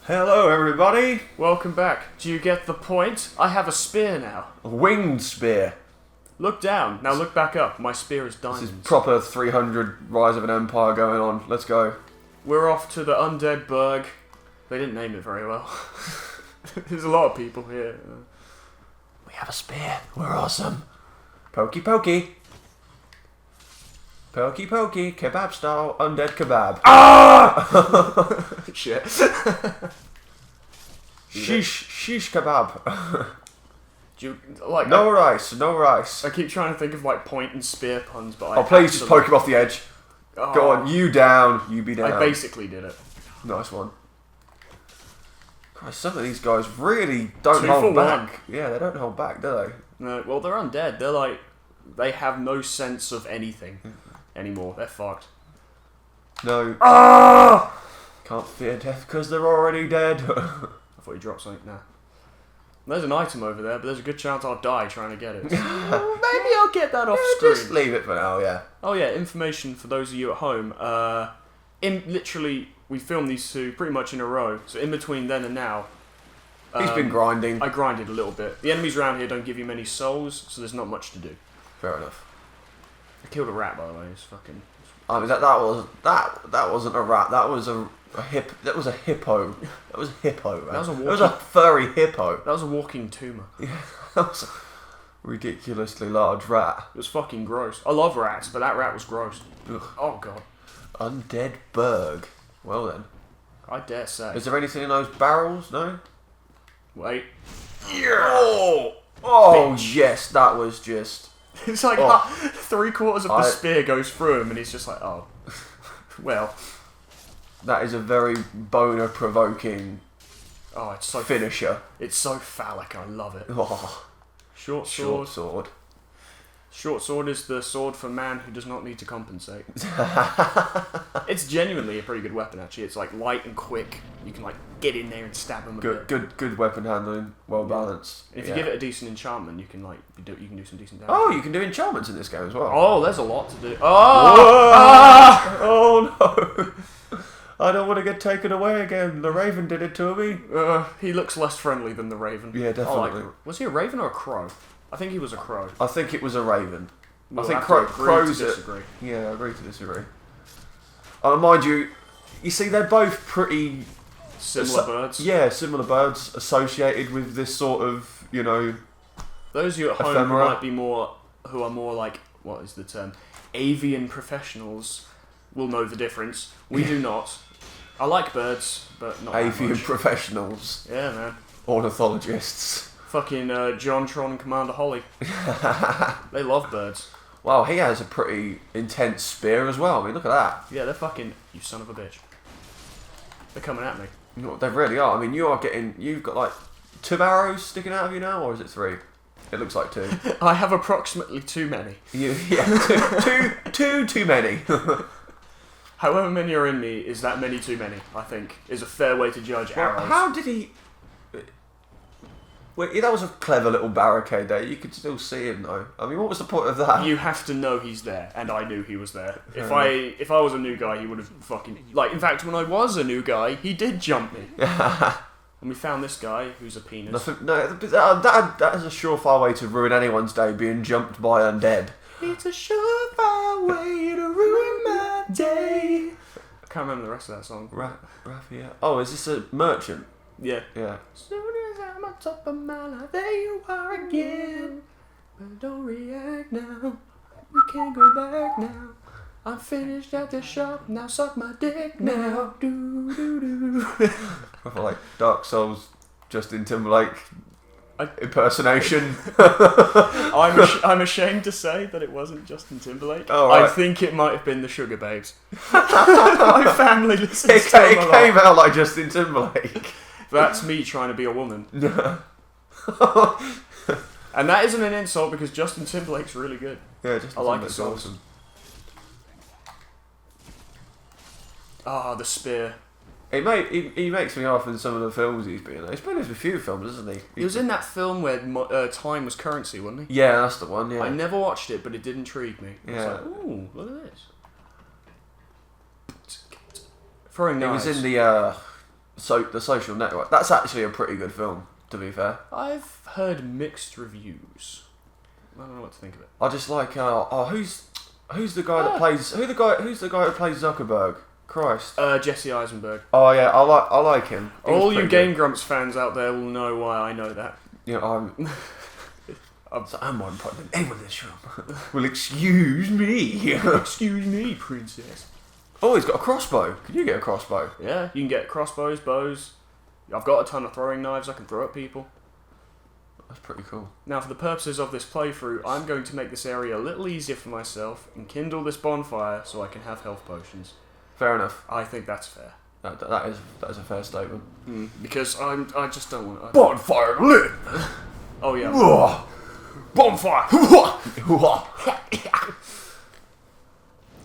Hello, everybody. Welcome back. Do you get the point? I have a spear now. A winged spear. Look down. Now look back up. My spear is diamonds. This is proper 300 Rise of an Empire going on. Let's go. We're off to the Undead Burg. They didn't name it very well. There's a lot of people here. We have a spear. We're awesome. Pokey pokey. Pokey pokey. Kebab style. Undead kebab. Ah! Shit. Sheesh kebab. Do you, like, No rice. No rice. I keep trying to think of like point and spear puns, but Oh, please just poke him off the edge. Oh, Go on. You down. You be down. I basically did it. Nice one. Christ, some of these guys really don't 2 for hold 1. back. Yeah, they don't hold back, do they? No, well, they're undead. They're like, they have no sense of anything anymore. They're fucked. No. Ah! Can't fear death because they're already dead. I thought you dropped something. Nah. There's an item over there, but there's a good chance I'll die trying to get it. Maybe I'll get that off screen. Just leave it for now, yeah. Oh yeah, information for those of you at home. Literally, we filmed these two pretty much in a row. So in between then and now, He's been grinding. I grinded a little bit. The enemies around here don't give you many souls, so there's not much to do. Fair enough. I killed a rat, by the way. It's fucking. I mean, that wasn't a rat. That was a hippo. That was a hippo. Man. That was a furry hippo. That was a walking tumor. Yeah, that was a ridiculously large rat. It was fucking gross. I love rats, but that rat was gross. Ugh. Oh god. Undead Burg. Well then. I dare say. Is there anything in those barrels? No. Wait. Yeah. Oh Bitch. yes, that was just. It's like 3/4 of the spear goes through him, and he's just like, oh, well. That is a very boner-provoking It's so finisher. It's so phallic. I love it. Oh, Short short sword. sword. Short sword is the sword for man who does not need to compensate. It's genuinely a pretty good weapon, actually. It's like light and quick. You can like get in there and stab him a bit. Good weapon handling. Well balanced. And if you give it a decent enchantment, you can like you can do some decent damage. Oh, you can do enchantments in this game as well. Oh, there's a lot to do. Oh no! I don't want to get taken away again. The Raven did it to me. He looks less friendly than the Raven. Yeah, definitely. Was he a Raven or a crow? I think he was a crow. I think it was a Raven. We'll I think have to crows. disagree. Yeah, I agree to disagree. Mind you, see, they're both pretty Similar birds. Yeah, similar birds associated with this sort of, Those of you at home ephemera. who are more like, what is the term, avian professionals will know the difference. We do not. I like birds, but not avian that much. professionals. Yeah, man. Ornithologists. Fucking John Tron and Commander Holly. They love birds. Wow, he has a pretty intense spear as well. I mean, look at that. Yeah, they're fucking, you son of a bitch. They're coming at me. They really are. I mean, you've got like 2 arrows sticking out of you now, or is it 3? It looks like 2. I have approximately too many. Too many. However many are in me is that many too many, I think, is a fair way to judge arrows. How did he... Well, that was a clever little barricade there. You could still see him though. I mean, what was the point of that? You have to know he's there, and I knew he was there. If I was a new guy, he would have fucking... Like, in fact, when I was a new guy, he did jump me. And we found this guy, who's a penis. No, that is a surefire way to ruin anyone's day, being jumped by undead. It's a surefire way to ruin my day. I can't remember the rest of that song. Raffia. Oh, is this a merchant? Yeah. Yeah. Soon as I'm on top of my life, there you are again. But don't react now. We can't go back now. I'm finished at the shop, now suck my dick now. Do do do. I feel like Dark Souls, Justin Timberlake impersonation. I'm ashamed to say that it wasn't Justin Timberlake. Oh, right. I think it might have been the Sugar Babes. My family listens to them a lot. It came out like Justin Timberlake. That's me trying to be a woman. And that isn't an insult because Justin Timberlake's really good. Yeah, Justin I like Timberlake's the songs. awesome. Ah, the spear. He makes me laugh in some of the films he's been in. He's been in a few films, isn't he? He was in that film where time was currency, wasn't he? Yeah, that's the one, yeah. I never watched it, but it did intrigue me. I was Yeah. like, ooh, look at this. Throwing He knives. was in the The Social Network. That's actually a pretty good film, to be fair. I've heard mixed reviews. I don't know what to think of it. I just like who's the guy that plays who's the guy that plays Zuckerberg? Christ. Jesse Eisenberg. Oh yeah, I like him. All you Game Grumps fans out there will know why I know that. Yeah, I'm one part of the name of this room. Well, excuse me. Excuse me, princess. Oh, he's got a crossbow. Can you get a crossbow? Yeah, you can get crossbows, bows. I've got a ton of throwing knives I can throw at people. That's pretty cool. Now, for the purposes of this playthrough, I'm going to make this area a little easier for myself and kindle this bonfire so I can have health potions. Fair enough. I think that's fair. That is a fair statement. Because I just don't want... Bonfire lit! Oh, yeah. Bonfire!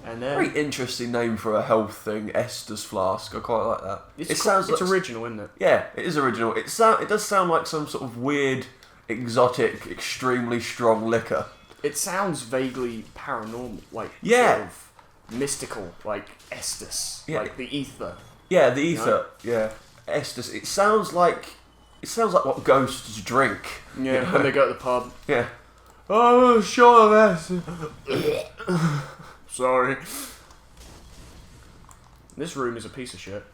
And then... Very interesting name for a health thing, Estus Flask. I quite like that. It's original, isn't it? Yeah, it is original. It does sound like some sort of weird, exotic, extremely strong liquor. It sounds vaguely paranormal, like yeah, sort of mystical, like Estus, like the ether. Yeah, the ether. You know? Yeah, Estus. It sounds like what ghosts drink. Yeah, you know? when they go to the pub. Yeah. Oh, sure of Estus. Sorry. This room is a piece of shit.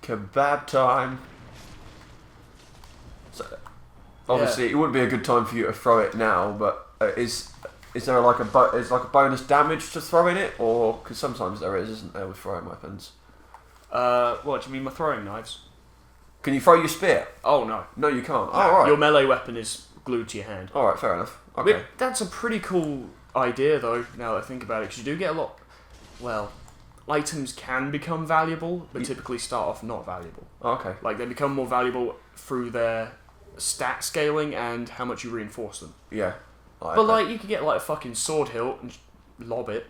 Kebab time. So, obviously, it wouldn't be a good time for you to throw it now, but is there like a bonus damage to throwing it, or because sometimes there isn't there with throwing weapons? What do you mean, my throwing knives? Can you throw your spear? Oh no, no, you can't. No, oh, right. Your melee weapon is glued to your hand. All right, fair enough. Okay, that's a pretty cool idea, though. Now that I think about it, because you do get a lot. Well, items can become valuable, but typically start off not valuable. Okay. Like, they become more valuable through their stat scaling and how much you reinforce them. Yeah. But, like, you could get, like, a fucking sword hilt and lob it.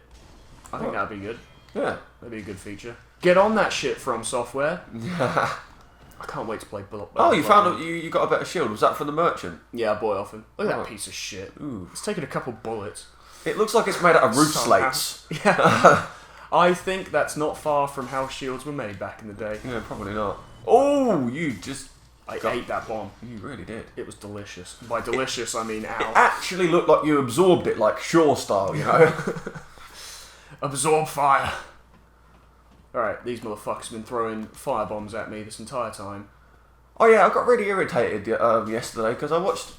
I think that'd be good. Yeah. That'd be a good feature. Get on that shit, From Software. I can't wait to play Bullet. You got a better shield. Was that from the merchant? Yeah, I bought it off him. Look at that piece of shit. Ooh. It's taken a couple bullets. It looks like it's made out of roof slates. Yeah. I think that's not far from how shields were made back in the day. Yeah, probably not. Oh, you just... I ate that bomb. You really did. It was delicious. By delicious, I mean ow. It actually looked like you absorbed it, like Shaw style, you know? Absorb fire. Alright, these motherfuckers have been throwing fire bombs at me this entire time. Oh yeah, I got really irritated yesterday because I watched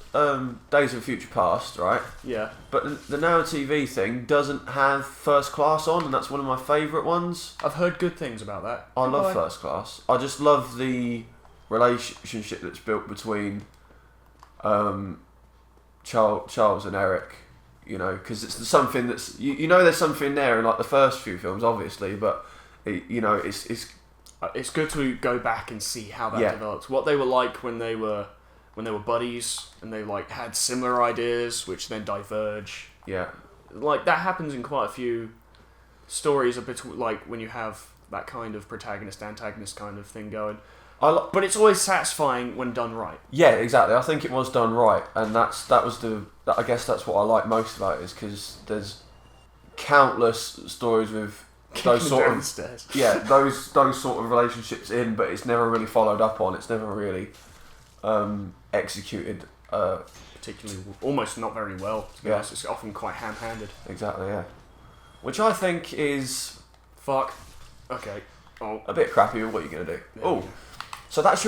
Days of Future Past, right? Yeah. But the Now TV thing doesn't have First Class on, and that's one of my favourite ones. I've heard good things about that. I love First Class. I just love the relationship that's built between Charles and Eric, you know, because it's something that's... You know there's something there in like the first few films, obviously, but, it's good to go back and see how that developed. What they were like when they were buddies and they like had similar ideas, which then diverge. Yeah, like that happens in quite a few stories. Like when you have that kind of protagonist antagonist kind of thing going. But it's always satisfying when done right. Yeah, exactly. I think it was done right, and I guess that's what I like most about it, is because there's countless stories with those sort of stairs. Yeah, those sort of relationships but it's never really followed up on. It's never really executed. Particularly, almost not very well. To be honest, it's often quite ham-handed. Exactly, yeah. Which I think is Okay. Oh, a bit crappy. But what are you gonna do? Oh, so that's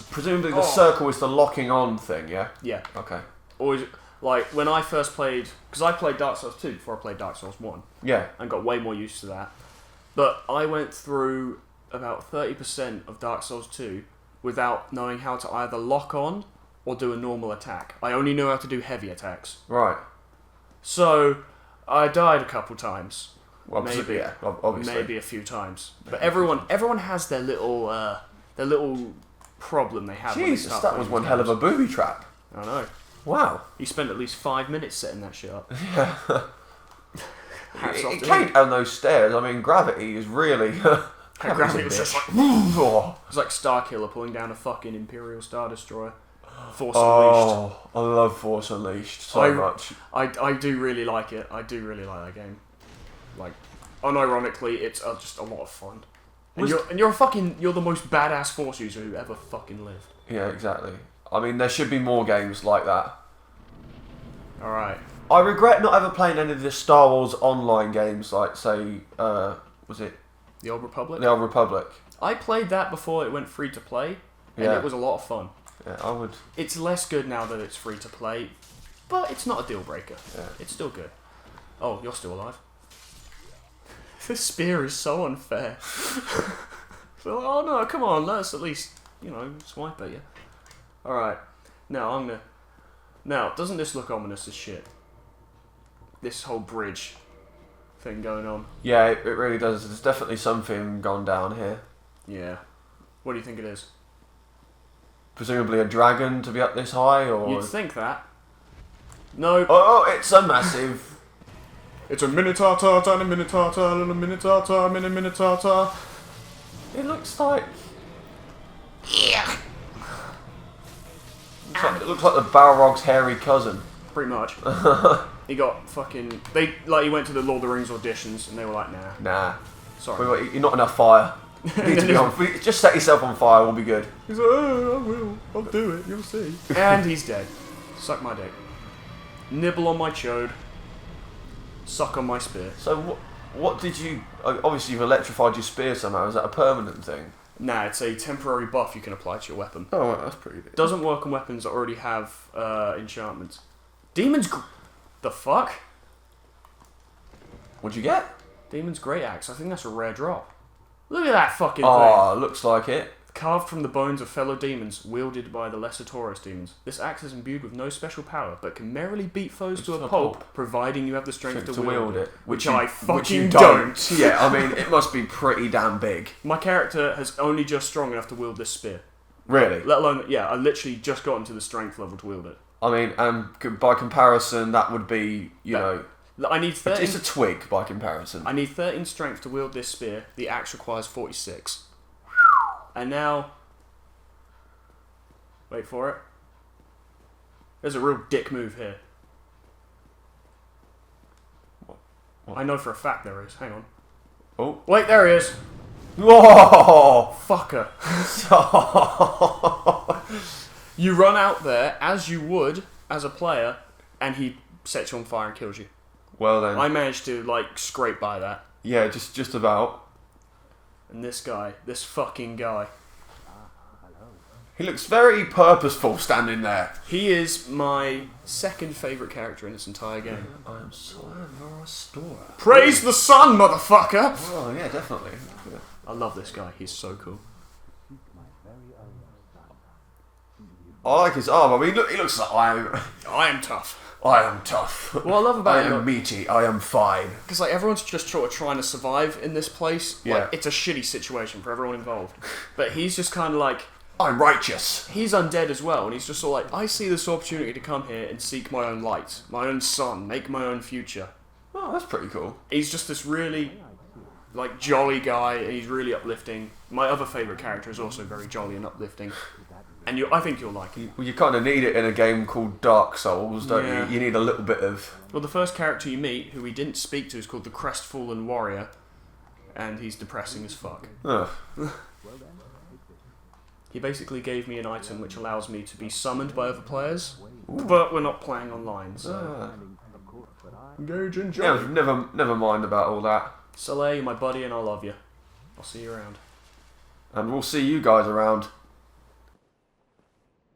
presumably the circle is the locking on thing, yeah. Yeah. Okay. Always. Like, when I first played... Because I played Dark Souls 2 before I played Dark Souls 1. Yeah. And got way more used to that. But I went through about 30% of Dark Souls 2 without knowing how to either lock on or do a normal attack. I only knew how to do heavy attacks. Right. So, I died a couple times. Well, maybe. Yeah, obviously. Maybe a few times. But everyone has their little problem they have. Jesus, that was one hell of a booby trap. I know. Wow. You spent at least 5 minutes setting that shit up. Yeah. It came down those stairs. I mean, gravity is really... Gravity was just like... It's like Starkiller pulling down a fucking Imperial Star Destroyer. Force Unleashed. I love Force Unleashed so much. I do really like it. I do really like that game. Like, unironically, it's just a lot of fun. And you're the most badass Force user who ever fucking lived. Yeah, exactly. I mean, there should be more games like that. Alright. I regret not ever playing any of the Star Wars online games, like, say, was it? The Old Republic? The Old Republic. I played that before it went free to play, and it was a lot of fun. Yeah, I would. It's less good now that it's free to play, but it's not a deal breaker. Yeah. It's still good. Oh, you're still alive. This spear is so unfair. So, oh no, come on, let's at least, swipe at you. Alright, now Now, doesn't this look ominous as shit? This whole bridge thing going on. Yeah, it really does. There's definitely something gone down here. Yeah. What do you think it is? Presumably a dragon to be up this high, or... You'd think that. No. Oh, it's a massive... It's a minotaur, tiny minotaur, little minotaur, mini minotaur. It looks like... Yeah. It looks like the Balrog's hairy cousin. Pretty much. He got fucking... he went to the Lord of the Rings auditions, and they were like, nah. Nah. Sorry. You're not enough fire. You need to be on... Just set yourself on fire, we'll be good. He's like, oh, I will. I'll do it. You'll see. And he's dead. Suck my dick. Nibble on my chode. Suck on my spear. So what did you... Obviously you've electrified your spear somehow. Is that a permanent thing? Nah, it's a temporary buff you can apply to your weapon. Oh, that's pretty good. Doesn't work on weapons that already have enchantments. Demon's... The fuck? What'd you get? Demon's Great Axe. I think that's a rare drop. Look at that fucking thing. Oh, looks like it. Carved from the bones of fellow demons, wielded by the lesser Taurus demons. This axe is imbued with no special power, but can merrily beat foes to a pulp, providing you have the strength to wield it. Which I fucking don't. Yeah, I mean, it must be pretty damn big. My character has only just strong enough to wield this spear. Really? Let alone, yeah, I literally just got into the strength level to wield it. I mean, by comparison, that would be, you know... I need 13... It's a twig by comparison. I need 13 strength to wield this spear. The axe requires 46. And now... Wait for it. There's a real dick move here. What? I know for a fact there is. Hang on. Oh. Wait, there he is. Whoa! Fucker. You run out there, as you would, as a player, and he sets you on fire and kills you. Well then. I managed to, scrape by that. Yeah, just about. And this guy, this fucking guy. He looks very purposeful standing there. He is my second favourite character in this entire game. I am Sliver Restorer. Praise the sun, motherfucker! Oh, yeah, definitely. Yeah. I love this guy. He's so cool. I like his arm. I mean, he looks like I am tough. I am tough. What I love about I am meaty. I am fine. Because everyone's just sort of trying to survive in this place. Yeah. It's a shitty situation for everyone involved. But he's just kind of like... I'm righteous. He's undead as well, and he's just sort of like, I see this opportunity to come here and seek my own light, my own sun, make my own future. Oh, that's pretty cool. He's just this really, jolly guy, and he's really uplifting. My other favourite character is also very jolly and uplifting. And I think you'll like him. Well, you kind of need it in a game called Dark Souls, don't you? You need a little bit of... Well, the first character you meet, who we didn't speak to, is called the Crestfallen Warrior, and he's depressing as fuck. Ugh. He basically gave me an item which allows me to be summoned by other players, but we're not playing online, so... Engage in Yeah, never mind about all that. Soleil, you're my buddy, and I love you. I'll see you around. And we'll see you guys around.